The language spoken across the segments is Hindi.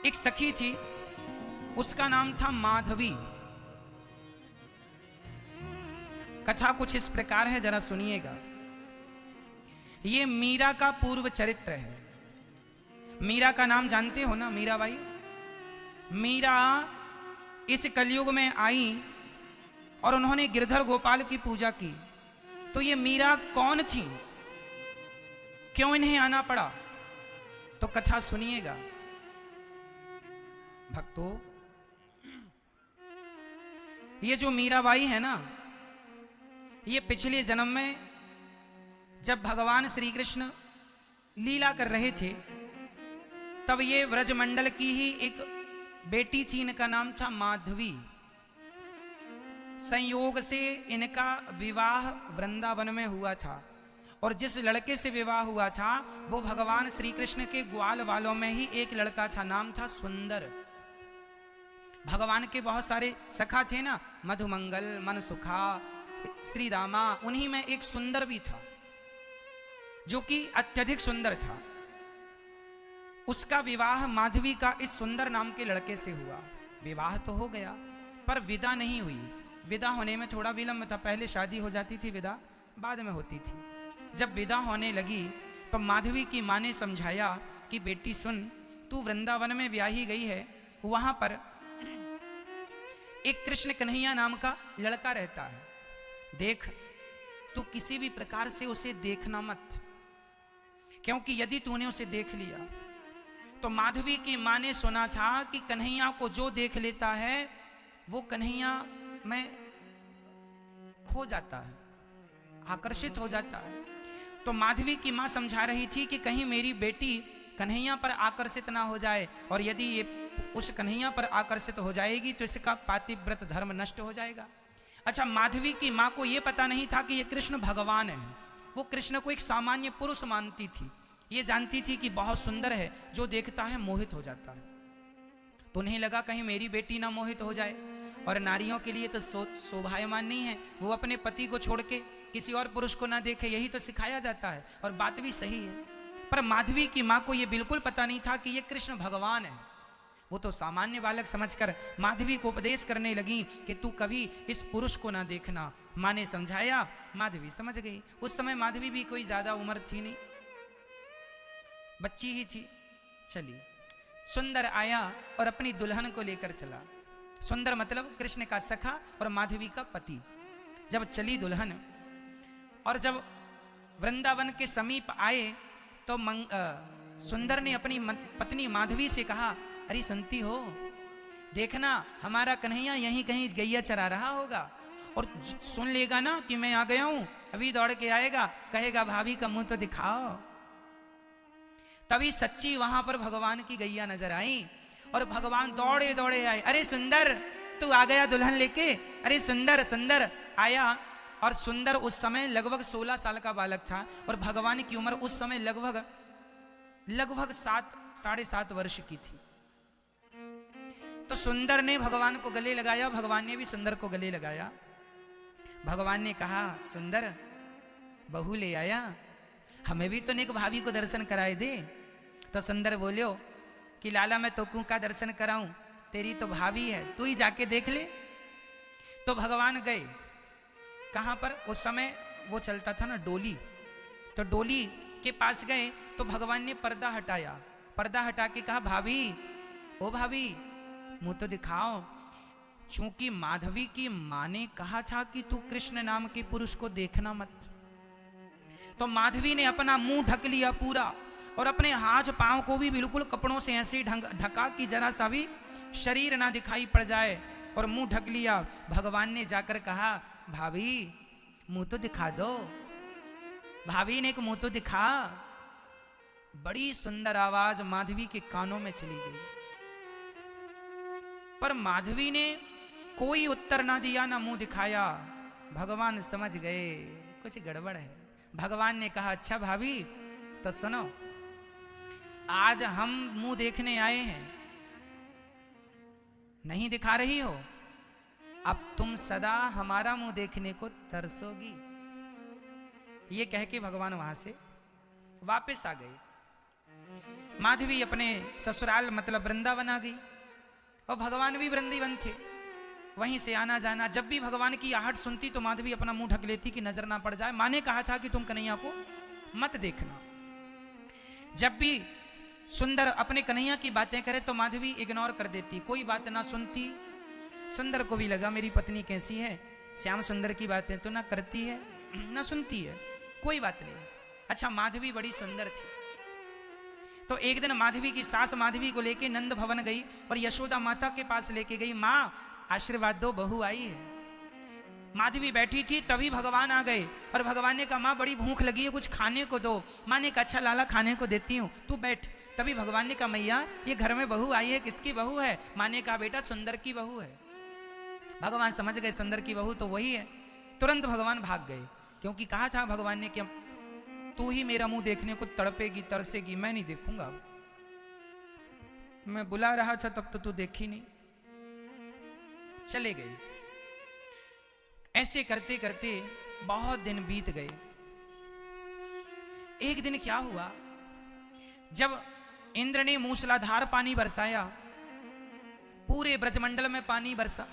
एक सखी थी, उसका नाम था माधवी। कथा कुछ इस प्रकार है, जरा सुनिएगा। ये मीरा का पूर्व चरित्र है। मीरा का नाम जानते हो ना, मीराबाई। मीरा इस कलयुग में आई और उन्होंने गिरधर गोपाल की पूजा की। तो ये मीरा कौन थी, क्यों इन्हें आना पड़ा, तो कथा सुनिएगा भक्तों। ये जो मीराबाई है ना, ये पिछले जन्म में जब भगवान श्री कृष्ण लीला कर रहे थे, तब ये व्रजमंडल की ही एक बेटी थी, इनका नाम था माधवी। संयोग से इनका विवाह वृंदावन में हुआ था, और जिस लड़के से विवाह हुआ था वो भगवान श्री कृष्ण के ग्वाल वालों में ही एक लड़का था, नाम था सुंदर। भगवान के बहुत सारे सखा थे ना, मधुमंगल, मनसुखा, श्री रामा, उन्हीं में एक सुंदर भी था जो कि अत्यधिक सुंदर था। उसका विवाह माधवी का इस सुंदर नाम के लड़के से हुआ। विवाह तो हो गया पर विदा नहीं हुई। विदा होने में थोड़ा विलंब था। पहले शादी हो जाती थी, विदा बाद में होती थी। जब विदा होने लगी तो माधवी की माँ ने समझाया कि बेटी सुन, तू वृंदावन में ब्याही गई है, वहां पर एक कृष्ण कन्हैया नाम का लड़का रहता है। देख, तू किसी भी प्रकार से उसे देखना मत, क्योंकि यदि तूने उसे देख लिया तो माधवी की माँ ने सुना था कि कन्हैया को जो देख लेता है वो कन्हैया में खो जाता है, आकर्षित हो जाता है। तो माधवी की माँ समझा रही थी कि कहीं मेरी बेटी कन्हैया पर आकर्षित ना हो जाए, और यदि ये उस कन्हैया पर आकर्षित हो जाएगी तो इसका पातिव्रत धर्म नष्ट हो जाएगा। अच्छा, माधवी की माँ को यह पता नहीं था कि ये कृष्ण भगवान है। वो कृष्ण को एक सामान्य पुरुष मानती थी। ये जानती थी कि बहुत सुंदर है, जो देखता है मोहित हो जाता है। तो उन्हें लगा कहीं मेरी बेटी ना मोहित हो जाए, और नारियों के लिए तो शोभायमान नहीं है वो अपने पति को छोड़ के किसी और पुरुष को ना देखे, यही तो सिखाया जाता है, और बात भी सही है। पर माधवी की माँ को यह बिल्कुल पता नहीं था कि ये कृष्ण भगवान है। वो तो सामान्य बालक समझकर माधवी को उपदेश करने लगी कि तू कभी इस पुरुष को ना देखना। माँ ने समझाया, माधवी समझ गई। उस समय माधवी भी कोई ज्यादा उम्र थी नहीं, बच्ची ही थी। चली, सुंदर आया और अपनी दुल्हन को लेकर चला। सुंदर मतलब कृष्ण का सखा और माधवी का पति। जब चली दुल्हन, और जब वृंदावन के समीप आए तो सुंदर ने अपनी पत्नी माधवी से कहा, अरे सुनती हो, देखना हमारा कन्हैया यहीं कहीं गैया चरा रहा होगा, और सुन लेगा ना कि मैं आ गया हूं, अभी दौड़ के आएगा, कहेगा भाभी का मुंह तो दिखाओ। तभी सच्ची वहां पर भगवान की गैया नजर आई और भगवान दौड़े दौड़े आए। अरे सुंदर, तू आ गया दुल्हन लेके? अरे सुंदर, सुंदर आया। और सुंदर उस समय लगभग 16 साल का बालक था, और भगवान की उम्र उस समय लगभग 7-7.5 वर्ष की थी। तो सुंदर ने भगवान को गले लगाया, भगवान ने भी सुंदर को गले लगाया। भगवान ने कहा, सुंदर बहू ले आया, हमें भी तो नेक भाभी को दर्शन कराए दे। तो सुंदर बोलियो कि लाला मैं तो का दर्शन कराऊं, तेरी तो भाभी है, तू ही जाके देख ले। तो भगवान गए कहां पर, उस समय वो चलता था ना डोली, तो डोली के पास गए तो भगवान ने पर्दा हटाया। पर्दा हटा के कहा, भाभी, ओ भाभी मुंह तो दिखाओ। चूंकि माधवी की मां ने कहा था कि तू कृष्ण नाम के पुरुष को देखना मत, तो माधवी ने अपना मुंह ढक लिया पूरा, और अपने हाथ पांव को भी बिल्कुल कपड़ों से ऐसे ढका कि जरा सा भी शरीर ना दिखाई पड़ जाए, और मुंह ढक लिया। भगवान ने जाकर कहा, भाभी मुंह तो दिखा दो। भाभी ने एक मुंह तो दिखा। बड़ी सुंदर आवाज माधवी के कानों में चली गई, पर माधवी ने कोई उत्तर ना दिया, ना मुंह दिखाया। भगवान समझ गए कुछ गड़बड़ है। भगवान ने कहा, अच्छा भाभी तो सुनो, आज हम मुंह देखने आए हैं, नहीं दिखा रही हो, अब तुम सदा हमारा मुंह देखने को तरसोगी। ये कह के भगवान वहां से वापस आ गए। माधवी अपने ससुराल मतलब वृंदावन आ गई और भगवान भी वृंदावन थे, वहीं से आना जाना। जब भी भगवान की आहट सुनती तो माधवी अपना मुंह ढक लेती कि नजर ना पड़ जाए। माँ ने कहा था कि तुम कन्हैया को मत देखना। जब भी सुंदर अपने कन्हैया की बातें करे तो माधवी इग्नोर कर देती, कोई बात ना सुनती। सुंदर को भी लगा मेरी पत्नी कैसी है, श्याम सुंदर की बातें तो ना करती है ना सुनती है, कोई बात नहीं। अच्छा, माधवी बड़ी सुंदर थी। तो एक दिन माधवी की सास माधवी को लेके नंद भवन गई और यशोदा माता के पास लेके गई। माँ आशीर्वाद दो, बहू आई है। माधवी बैठी थी तभी भगवान आ गए और भगवान ने कहा माँ बड़ी भूख लगी है, कुछ खाने को दो। माँ ने कहा अच्छा लाला खाने को देती हूँ, तू बैठ। तभी भगवान ने कहा मैया ये घर में बहू आई है, किसकी बहू है? माँ ने कहा बेटा सुंदर की बहू है। भगवान समझ गए सुंदर की बहू तो वही है। तुरंत भगवान भाग गए, क्योंकि कहा था भगवान ने कि तू ही मेरा मुंह देखने को तड़पेगी तरसेगी, मैं नहीं देखूंगा। मैं बुला रहा था तब तो तू देखी नहीं। चले गए। ऐसे करते करते बहुत दिन बीत गए। एक दिन क्या हुआ, जब इंद्र ने मूसलाधार पानी बरसाया, पूरे ब्रजमंडल में पानी बरसा,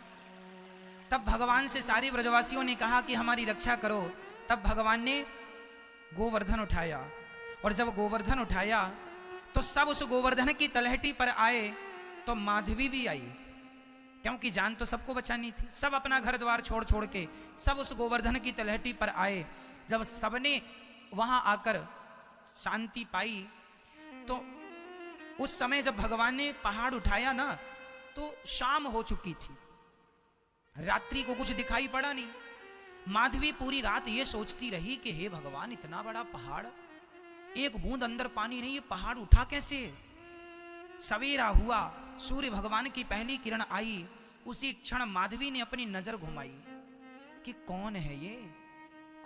तब भगवान से सारे ब्रजवासियों ने कहा कि हमारी रक्षा करो। तब भगवान ने गोवर्धन उठाया और जब गोवर्धन उठाया तो सब उस गोवर्धन की तलहटी पर आए। तो माधवी भी आई, क्योंकि जान तो सबको बचानी थी। सब अपना घर द्वार छोड़ छोड़ के सब उस गोवर्धन की तलहटी पर आए। जब सबने वहां आकर शांति पाई तो उस समय जब भगवान ने पहाड़ उठाया ना तो शाम हो चुकी थी, रात्रि को कुछ दिखाई पड़ा नहीं। माधवी पूरी रात ये सोचती रही कि हे भगवान इतना बड़ा पहाड़, एक बूंद अंदर पानी नहीं, ये पहाड़ उठा कैसे? सवेरा हुआ, सूर्य भगवान की पहली किरण आई, उसी क्षण माधवी ने अपनी नजर घुमाई कि कौन है ये,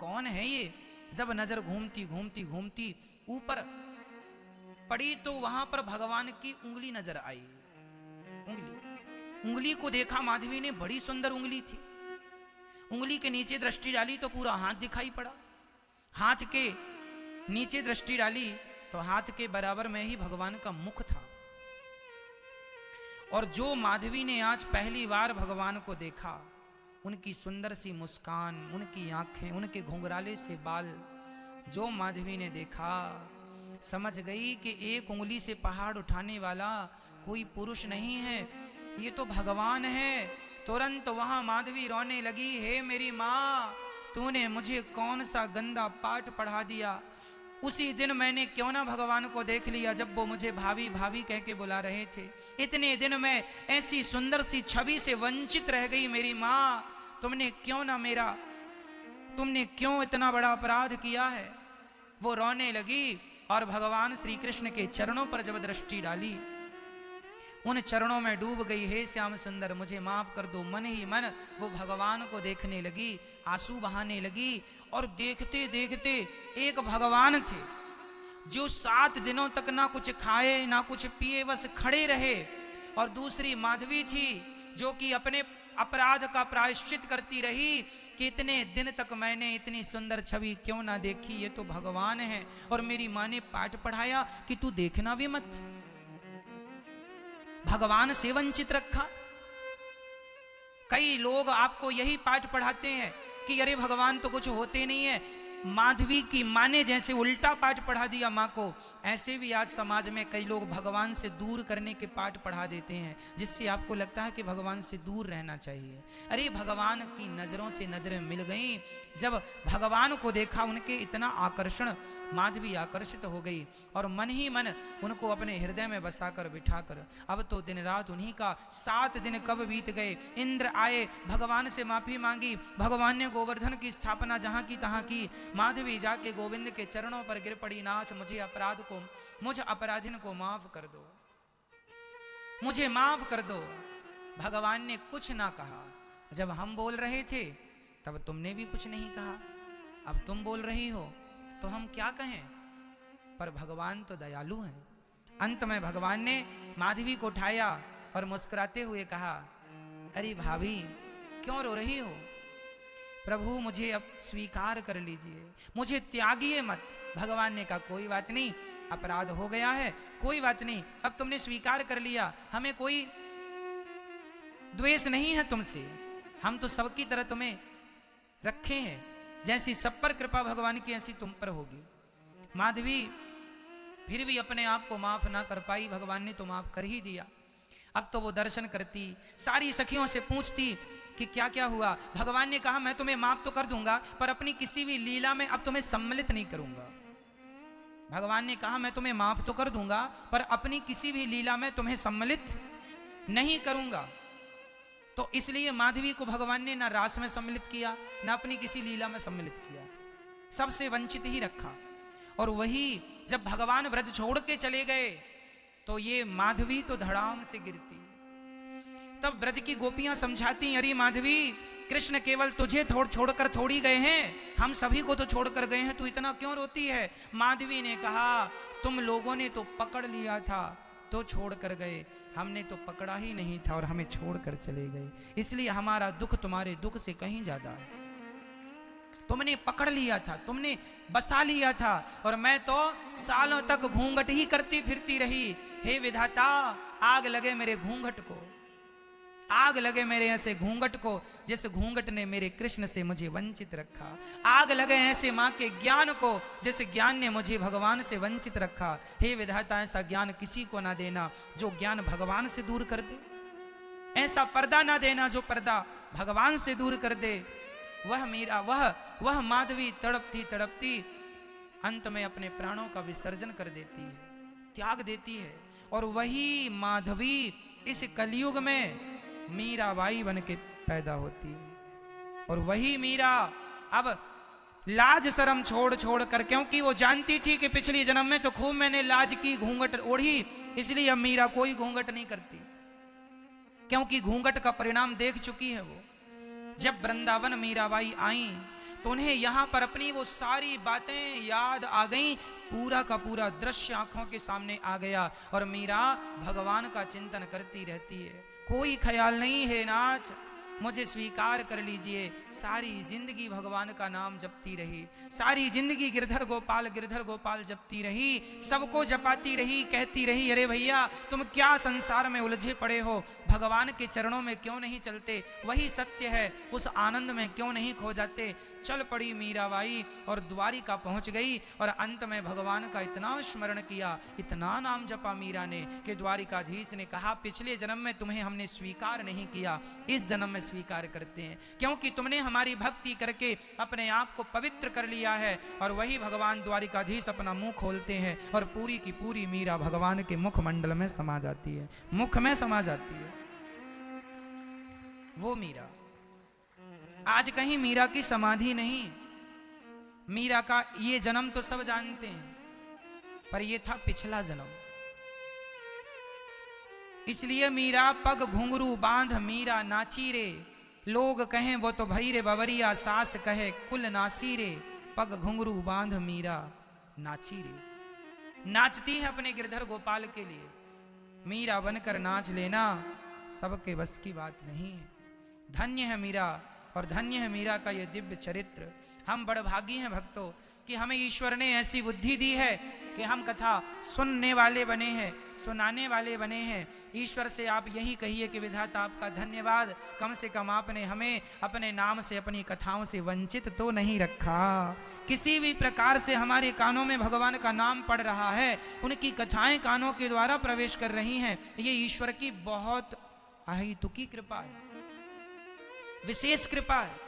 कौन है ये। जब नजर घूमती घूमती घूमती ऊपर पड़ी तो वहां पर भगवान की उंगली नजर आई। उंगली को देखा माधवी ने, बड़ी सुंदर उंगली थी। उंगली के नीचे दृष्टि डाली तो पूरा हाथ दिखाई पड़ा। हाथ के नीचे दृष्टि डाली तो हाथ के बराबर में ही भगवान का मुख था। और जो माधवी ने आज पहली बार भगवान को देखा, उनकी सुंदर सी मुस्कान, उनकी आंखें, उनके घुंघराले से बाल, जो माधवी ने देखा समझ गई कि एक उंगली से पहाड़ उठाने वाला कोई पुरुष नहीं है, ये तो भगवान है। तुरंत वहां माधवी रोने लगी, हे मेरी माँ तूने मुझे कौन सा गंदा पाठ पढ़ा दिया। उसी दिन मैंने क्यों ना भगवान को देख लिया जब वो मुझे भाभी भाभी कह के बुला रहे थे। इतने दिन मैं ऐसी सुंदर सी छवि से वंचित रह गई मेरी माँ, तुमने क्यों इतना बड़ा अपराध किया है। वो रोने लगी और भगवान श्री कृष्ण के चरणों पर जब दृष्टि डाली, उन चरणों में डूब गई। हे श्याम सुंदर मुझे माफ कर दो। मन ही मन वो भगवान को देखने लगी, आंसू बहाने लगी। और देखते देखते एक भगवान थे जो 7 दिनों तक ना कुछ खाए ना कुछ पिए, बस खड़े रहे। और दूसरी माधवी थी जो कि अपने अपराध का प्रायश्चित करती रही कि इतने दिन तक मैंने इतनी सुंदर छवि क्यों ना देखी, ये तो भगवान है। और मेरी माँ ने पाठ पढ़ाया कि तू देखना भी मत, भगवान से वंचित रखा। कई लोग आपको यही पाठ पढ़ाते हैं कि अरे भगवान तो कुछ होते नहीं है। माधवी की माँ ने जैसे उल्टा पाठ पढ़ा दिया माँ को, ऐसे भी आज समाज में कई लोग भगवान से दूर करने के पाठ पढ़ा देते हैं, जिससे आपको लगता है कि भगवान से दूर रहना चाहिए। अरे भगवान की नजरों से नजरें मिल गईं। जब भगवान को देखा उनके इतना आकर्षण, माधवी आकर्षित हो गई और मन ही मन उनको अपने हृदय में बसाकर बिठाकर अब तो दिन रात उन्हीं का। 7 दिन कब बीत गए। इंद्र आए, भगवान से माफी मांगी, भगवान ने गोवर्धन की स्थापना जहां की तहां की। माधवी जाके गोविंद के चरणों पर गिर पड़ी, नाथ मुझे अपराधीन को माफ कर दो, मुझे माफ कर दो। भगवान ने कुछ ना कहा। जब हम बोल रहे थे तब तुमने भी कुछ नहीं कहा, अब तुम बोल रही हो तो हम क्या कहें। पर भगवान तो दयालु हैं। अंत में भगवान ने माधवी को उठाया और मुस्कुराते हुए कहा, अरे भाभी क्यों रो रही हो, प्रभु मुझे अब स्वीकार कर लीजिए, मुझे त्यागिए मत। भगवान ने कहा कोई बात नहीं, अपराध हो गया है, कोई बात नहीं, अब तुमने स्वीकार कर लिया, हमें कोई द्वेष नहीं है तुमसे, हम तो सबकी तरह तुम्हें रखे हैं, जैसी सब पर कृपा भगवान की ऐसी तुम पर होगी। माधवी फिर भी अपने आप को माफ ना कर पाई, भगवान ने तो माफ कर ही दिया। अब तो वो दर्शन करती, सारी सखियों से पूछती कि क्या क्या हुआ। भगवान ने कहा मैं तुम्हें माफ तो कर दूंगा, पर अपनी किसी भी लीला में अब तुम्हें सम्मिलित नहीं करूंगा। भगवान ने कहा मैं तुम्हें माफ तो कर दूंगा, पर अपनी किसी भी लीला में तुम्हें सम्मिलित नहीं करूंगा। तो इसलिए माधवी को भगवान ने ना रास में सम्मिलित किया, ना अपनी किसी लीला में सम्मिलित किया, सबसे वंचित ही रखा। और वही जब भगवान व्रज छोड़ के चले गए तो ये माधवी तो धड़ाम से गिरती। तब ब्रज की गोपियां समझाती, अरे माधवी, कृष्ण केवल तुझे छोड़कर थोड़ी गए हैं, हम सभी को तो छोड़कर गए हैं, तू इतना क्यों रोती है। माधवी ने कहा तुम लोगों ने तो पकड़ लिया था तो छोड़ कर गए, हमने तो पकड़ा ही नहीं था और हमें छोड़कर चले गए, इसलिए हमारा दुख तुम्हारे दुख से कहीं ज्यादा है। तुमने पकड़ लिया था, तुमने बसा लिया था, और मैं तो सालों तक घूंघट ही करती फिरती रही। हे विधाता, आग लगे मेरे घूंघट को, आग लगे मेरे ऐसे घूंघट को जिस घूंघट ने मेरे कृष्ण से मुझे वंचित रखा। आग लगे ऐसे माँ के ज्ञान को जिस ज्ञान ने मुझे भगवान से वंचित रखा। हे विधाता, ऐसा ज्ञान किसी को ना देना जो ज्ञान भगवान से दूर कर दे, ऐसा पर्दा ना देना जो पर्दा भगवान से दूर कर दे। वह मीरा, वह माधवी तड़पती तड़पती अंत में अपने प्राणों का विसर्जन कर देती है, त्याग देती है। और वही माधवी इस कलयुग में मीराबाई बन के पैदा होती है। और वही मीरा अब लाज शर्म छोड़ कर, क्योंकि वो जानती थी कि पिछली जन्म में तो खूब मैंने लाज की, घूंघट ओढ़ी, इसलिए अब मीरा कोई घूंघट नहीं करती, क्योंकि घूंघट का परिणाम देख चुकी है वो। जब वृंदावन मीराबाई आई तो उन्हें यहां पर अपनी वो सारी बातें याद आ गईं, पूरा का पूरा दृश्य आंखों के सामने आ गया, और मीरा भगवान का चिंतन करती रहती है। कोई ख्याल नहीं है नाथ, मुझे स्वीकार कर लीजिए। सारी जिंदगी भगवान का नाम जपती रही, सारी जिंदगी गिरधर गोपाल जपती रही, सबको जपाती रही, कहती रही अरे भैया तुम क्या संसार में उलझे पड़े हो, भगवान के चरणों में क्यों नहीं चलते, वही सत्य है, उस आनंद में क्यों नहीं खो जाते। चल पड़ी मीराबाई और द्वारिका पहुंच गई, और अंत में भगवान का इतना स्मरण किया, इतना नाम जपा मीरा ने, कि द्वारिकाधीश ने कहा पिछले जन्म में तुम्हें हमने स्वीकार नहीं किया, इस जन्म में स्वीकार करते हैं, क्योंकि तुमने हमारी भक्ति करके अपने आप को पवित्र कर लिया है। और वही भगवान द्वारिकाधीश अपना मुंह खोलते हैं और पूरी की पूरी मीरा भगवान के मुख मंडल में समा जाती है, मुख में समा जाती है वो मीरा। आज कहीं मीरा की समाधि नहीं, मीरा का ये जन्म तो सब जानते हैं, पर ये था पिछला जन्म। इसलिए मीरा पग घुंघरू बांध मीरा नाची रे, लोग कहें वो तो भई रे बवरिया, सास कहे कुल नासी रे, पग घुंघरू बांध मीरा नाची रे। नाचती है अपने गिरधर गोपाल के लिए, मीरा बनकर नाच लेना सबके बस की बात नहीं है। धन्य है मीरा, और धन्य है मीरा का ये दिव्य चरित्र। हम बड़भागी हैं भक्तों कि हमें ईश्वर ने ऐसी बुद्धि दी है कि हम कथा सुनने वाले बने हैं, सुनाने वाले बने हैं। ईश्वर से आप यही कहिए कि विधाता आपका धन्यवाद, कम से कम आपने हमें अपने नाम से, अपनी कथाओं से वंचित तो नहीं रखा। किसी भी प्रकार से हमारे कानों में भगवान का नाम पड़ रहा है, उनकी कथाएं कानों के द्वारा प्रवेश कर रही हैं, ये ईश्वर की बहुत अहेतुकी कृपा है, विशेष कृपा है।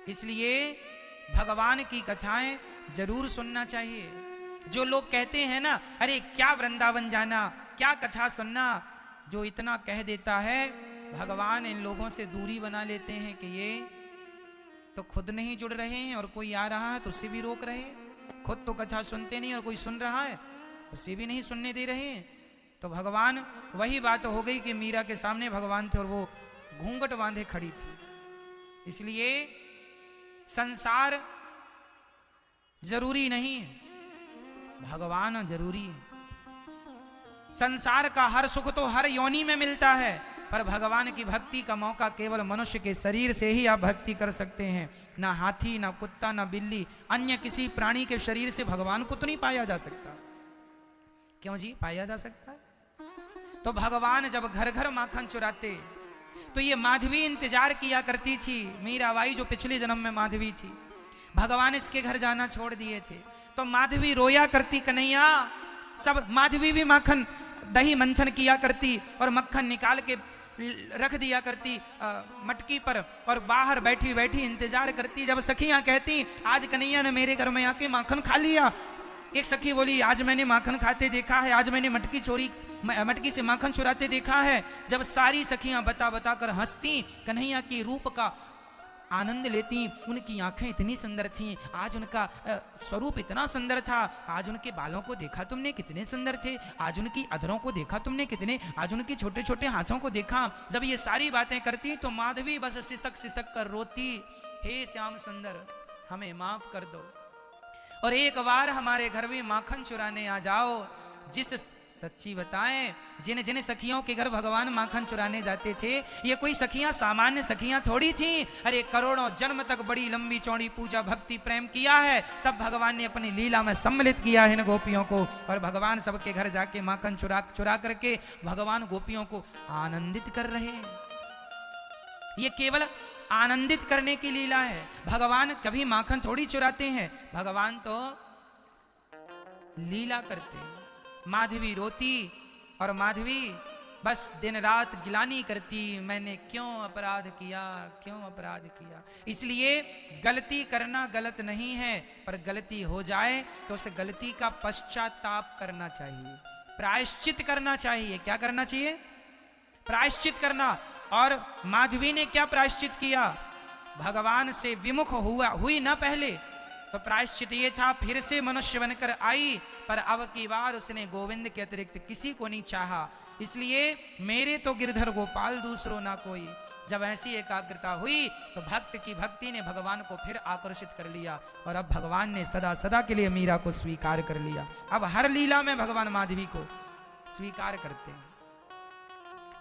इसलिए भगवान की कथाएं जरूर सुनना चाहिए। जो लोग कहते हैं ना अरे क्या वृंदावन जाना, क्या कथा सुनना, जो इतना कह देता है भगवान इन लोगों से दूरी बना लेते हैं कि ये तो खुद नहीं जुड़ रहे हैं, और कोई आ रहा है तो उसे भी रोक रहे हैं, खुद तो कथा सुनते नहीं और कोई सुन रहा है उसे भी नहीं सुनने दे रहे हैं। तो भगवान, वही बात हो गई कि मीरा के सामने भगवान थे और वो घूंघट बांधे खड़ी थी। इसलिए संसार जरूरी नहीं है, भगवान जरूरी है। संसार का हर सुख तो हर योनि में मिलता है, पर भगवान की भक्ति का मौका केवल मनुष्य के शरीर से ही आप भक्ति कर सकते हैं। ना हाथी, ना कुत्ता, ना बिल्ली, अन्य किसी प्राणी के शरीर से भगवान को तो नहीं पाया जा सकता। क्यों जी, पाया जा सकता है? तो भगवान जब घर घर माखन चुराते तो ये माधवी इंतजार किया करती थी। मीराबाई जो पिछले जन्म में माधवी थी, भगवान इसके घर जाना छोड़ दिए थे तो माधवी रोया करती, कन्हैया। सब माधवी भी माखन दही मंथन किया करती और मक्खन निकाल के रख दिया करती मटकी पर और बाहर बैठी बैठी इंतजार करती। जब सखियां कहती आज कन्हैया ने मेरे घर में आके माखन खा लिया, एक सखी बोली आज मैंने माखन खाते देखा है, आज मैंने मटकी से माखन चुराते देखा है। जब सारी सखियां बता बता कर हंसती, कन्हैया की रूप का आनंद लेती, उनकी आंखें इतनी सुंदर थीं, आज उनका स्वरूप इतना सुंदर था, आज उनके बालों को देखा तुमने कितने सुंदर थे, आज उनकी अधरों को देखा तुमने कितने, आज उनके छोटे छोटे हाथों को देखा। जब ये सारी बातें करती तो माधवी बस सिसक सिसक कर रोती, हे श्याम सुंदर हमें माफ कर दो और एक बार हमारे घर में माखन चुराने आ जाओ। जिस सच्ची बताएं, जिन जिन सखियों के घर भगवान माखन चुराने जाते थे, ये कोई सखियां सामान्य सखियां थोड़ी थी। अरे करोड़ों जन्म तक बड़ी लंबी चौड़ी पूजा भक्ति प्रेम किया है, तब भगवान ने अपनी लीला में सम्मिलित किया है इन गोपियों को। और भगवान सबके घर जाके माखन चुरा करके भगवान गोपियों को आनंदित कर रहे हैं। ये केवल आनंदित करने की लीला है। भगवान कभी माखन थोड़ी चुराते हैं, भगवान तो लीला करते हैं। माधवी रोती और माधवी बस दिन रात गिलानी करती, मैंने क्यों अपराध किया, क्यों अपराध किया। इसलिए गलती करना गलत नहीं है, पर गलती हो जाए तो उस गलती का पश्चाताप करना चाहिए, प्रायश्चित करना चाहिए। क्या करना चाहिए? प्रायश्चित करना। और माधवी ने क्या प्रायश्चित किया? भगवान से विमुख हुई ना पहले, तो प्रायश्चित ये था फिर से मनुष्य बनकर आई, पर अब की बार उसने गोविंद के अतिरिक्त किसी को नहीं चाहा, इसलिए मेरे तो गिरधर गोपाल दूसरो ना कोई। जब ऐसी एकाग्रता हुई तो भक्त की भक्ति ने भगवान को फिर आकर्षित कर लिया और अब भगवान ने सदा सदा के लिए मीरा को स्वीकार कर लिया। अब हर लीला में भगवान माधवी को स्वीकार करते हैं।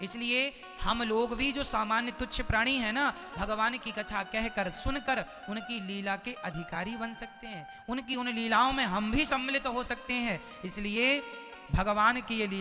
इसलिए हम लोग भी जो सामान्य तुच्छ प्राणी है ना, भगवान की कथा कहकर सुनकर उनकी लीला के अधिकारी बन सकते हैं, उनकी उन लीलाओं में हम भी सम्मिलित हो सकते हैं। इसलिए भगवान की ये लीला